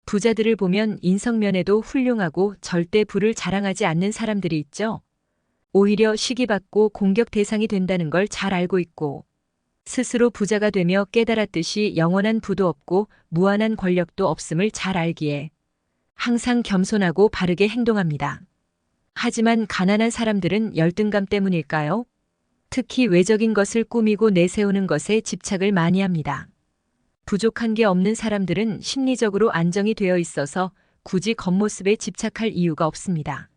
부자들을 보면 인성면에도 훌륭하고 절대 부를 자랑하지 않는 사람들이 있죠. 오히려 시기받고 공격 대상이 된다는 걸 잘 알고 있고 스스로 부자가 되며 깨달았듯이 영원한 부도 없고 무한한 권력도 없음을 잘 알기에 항상 겸손하고 바르게 행동합니다. 하지만 가난한 사람들은 열등감 때문일까요? 특히 외적인 것을 꾸미고 내세우는 것에 집착을 많이 합니다. 부족한 게 없는 사람들은 심리적으로 안정이 되어 있어서 굳이 겉모습에 집착할 이유가 없습니다.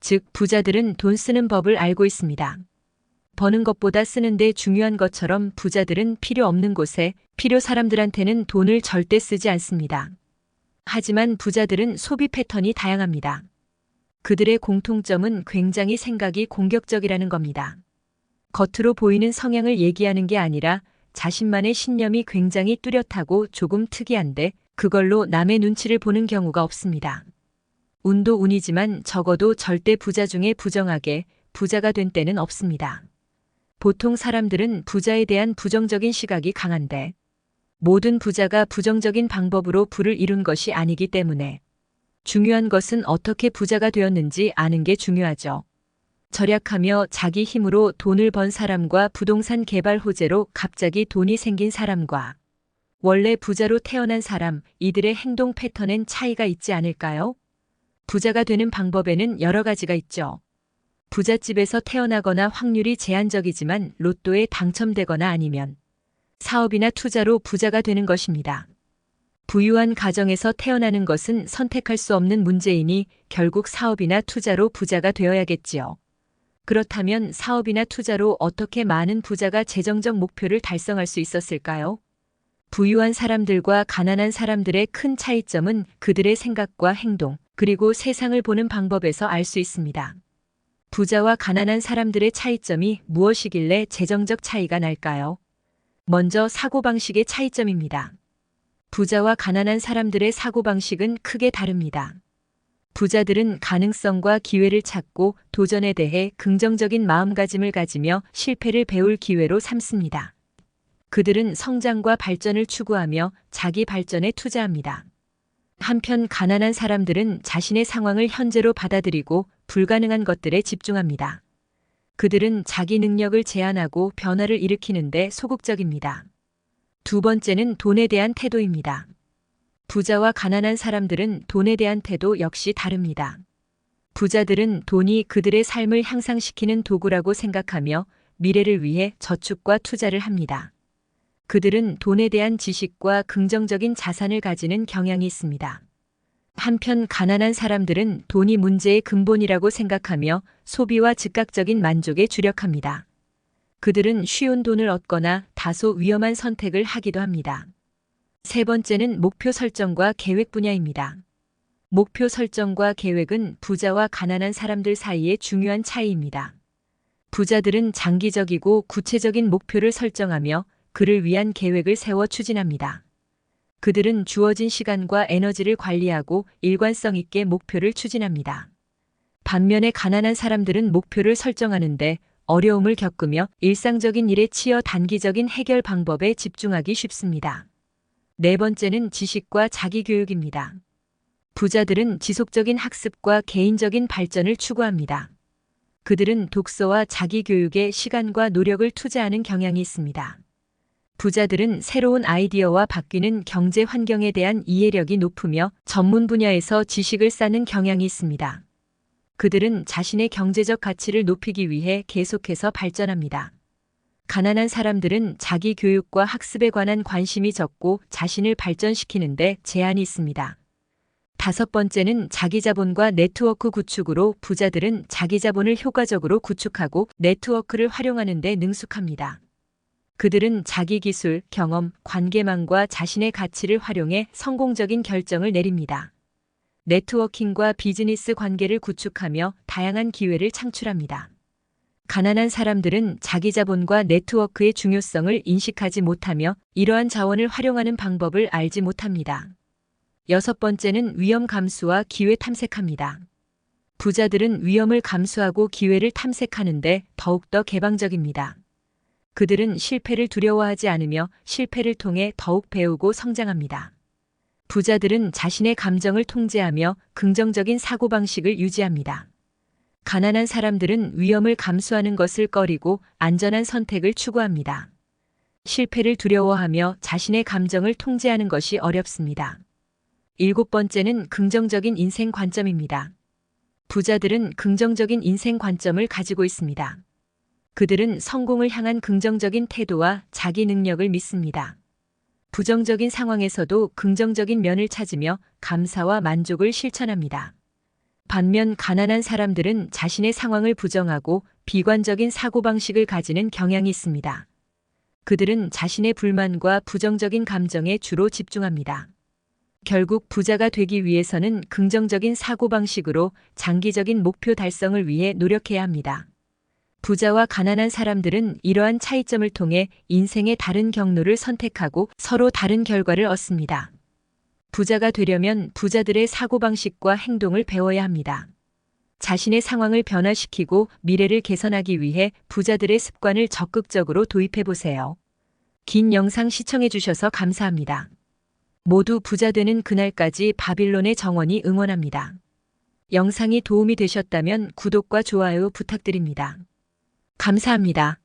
즉, 부자들은 돈 쓰는 법을 알고 있습니다. 버는 것보다 쓰는 데 중요한 것처럼 부자들은 필요 없는 곳에 필요 사람들한테는 돈을 절대 쓰지 않습니다. 하지만 부자들은 소비 패턴이 다양합니다. 그들의 공통점은 굉장히 생각이 공격적이라는 겁니다. 겉으로 보이는 성향을 얘기하는 게 아니라 자신만의 신념이 굉장히 뚜렷하고 조금 특이한데 그걸로 남의 눈치를 보는 경우가 없습니다. 운도 운이지만 적어도 절대 부자 중에 부정하게 부자가 된 때는 없습니다. 보통 사람들은 부자에 대한 부정적인 시각이 강한데 모든 부자가 부정적인 방법으로 부를 이룬 것이 아니기 때문에 중요한 것은 어떻게 부자가 되었는지 아는 게 중요하죠. 절약하며 자기 힘으로 돈을 번 사람과 부동산 개발 호재로 갑자기 돈이 생긴 사람과 원래 부자로 태어난 사람, 이들의 행동 패턴엔 차이가 있지 않을까요? 부자가 되는 방법에는 여러 가지가 있죠. 부잣집에서 태어나거나 확률이 제한적이지만 로또에 당첨되거나 아니면 사업이나 투자로 부자가 되는 것입니다. 부유한 가정에서 태어나는 것은 선택할 수 없는 문제이니 결국 사업이나 투자로 부자가 되어야겠지요. 그렇다면 사업이나 투자로 어떻게 많은 부자가 재정적 목표를 달성할 수 있었을까요? 부유한 사람들과 가난한 사람들의 큰 차이점은 그들의 생각과 행동, 그리고 세상을 보는 방법에서 알 수 있습니다. 부자와 가난한 사람들의 차이점이 무엇이길래 재정적 차이가 날까요? 먼저 사고방식의 차이점입니다. 부자와 가난한 사람들의 사고방식은 크게 다릅니다. 부자들은 가능성과 기회를 찾고 도전에 대해 긍정적인 마음가짐을 가지며 실패를 배울 기회로 삼습니다. 그들은 성장과 발전을 추구하며 자기 발전에 투자합니다. 한편 가난한 사람들은 자신의 상황을 현재로 받아들이고 불가능한 것들에 집중합니다. 그들은 자기 능력을 제한하고 변화를 일으키는데 소극적입니다. 두 번째는 돈에 대한 태도입니다. 부자와 가난한 사람들은 돈에 대한 태도 역시 다릅니다. 부자들은 돈이 그들의 삶을 향상시키는 도구라고 생각하며 미래를 위해 저축과 투자를 합니다. 그들은 돈에 대한 지식과 긍정적인 자산을 가지는 경향이 있습니다. 한편 가난한 사람들은 돈이 문제의 근본이라고 생각하며 소비와 즉각적인 만족에 주력합니다. 그들은 쉬운 돈을 얻거나 다소 위험한 선택을 하기도 합니다. 세 번째는 목표 설정과 계획 분야입니다. 목표 설정과 계획은 부자와 가난한 사람들 사이의 중요한 차이입니다. 부자들은 장기적이고 구체적인 목표를 설정하며 그를 위한 계획을 세워 추진합니다. 그들은 주어진 시간과 에너지를 관리하고 일관성 있게 목표를 추진합니다. 반면에 가난한 사람들은 목표를 설정하는데 어려움을 겪으며 일상적인 일에 치여 단기적인 해결 방법에 집중하기 쉽습니다. 네 번째는 지식과 자기교육입니다. 부자들은 지속적인 학습과 개인적인 발전을 추구합니다. 그들은 독서와 자기교육에 시간과 노력을 투자하는 경향이 있습니다. 부자들은 새로운 아이디어와 바뀌는 경제 환경에 대한 이해력이 높으며 전문 분야에서 지식을 쌓는 경향이 있습니다. 그들은 자신의 경제적 가치를 높이기 위해 계속해서 발전합니다. 가난한 사람들은 자기 교육과 학습에 관한 관심이 적고 자신을 발전시키는데 제한이 있습니다. 다섯 번째는 자기 자본과 네트워크 구축으로 부자들은 자기 자본을 효과적으로 구축하고 네트워크를 활용하는 데 능숙합니다. 그들은 자기 기술, 경험, 관계망과 자신의 가치를 활용해 성공적인 결정을 내립니다. 네트워킹과 비즈니스 관계를 구축하며 다양한 기회를 창출합니다. 가난한 사람들은 자기 자본과 네트워크의 중요성을 인식하지 못하며 이러한 자원을 활용하는 방법을 알지 못합니다. 여섯 번째는 위험 감수와 기회 탐색합니다. 부자들은 위험을 감수하고 기회를 탐색하는데 더욱더 개방적입니다. 그들은 실패를 두려워하지 않으며 실패를 통해 더욱 배우고 성장합니다. 부자들은 자신의 감정을 통제하며 긍정적인 사고방식을 유지합니다. 가난한 사람들은 위험을 감수하는 것을 꺼리고 안전한 선택을 추구합니다. 실패를 두려워하며 자신의 감정을 통제하는 것이 어렵습니다. 7번째는 긍정적인 인생 관점입니다. 부자들은 긍정적인 인생 관점을 가지고 있습니다. 그들은 성공을 향한 긍정적인 태도와 자기 능력을 믿습니다. 부정적인 상황에서도 긍정적인 면을 찾으며 감사와 만족을 실천합니다. 반면 가난한 사람들은 자신의 상황을 부정하고 비관적인 사고방식을 가지는 경향이 있습니다. 그들은 자신의 불만과 부정적인 감정에 주로 집중합니다. 결국 부자가 되기 위해서는 긍정적인 사고방식으로 장기적인 목표 달성을 위해 노력해야 합니다. 부자와 가난한 사람들은 이러한 차이점을 통해 인생의 다른 경로를 선택하고 서로 다른 결과를 얻습니다. 부자가 되려면 부자들의 사고방식과 행동을 배워야 합니다. 자신의 상황을 변화시키고 미래를 개선하기 위해 부자들의 습관을 적극적으로 도입해 보세요. 긴 영상 시청해 주셔서 감사합니다. 모두 부자 되는 그날까지 바빌론의 정원이 응원합니다. 영상이 도움이 되셨다면 구독과 좋아요 부탁드립니다. 감사합니다.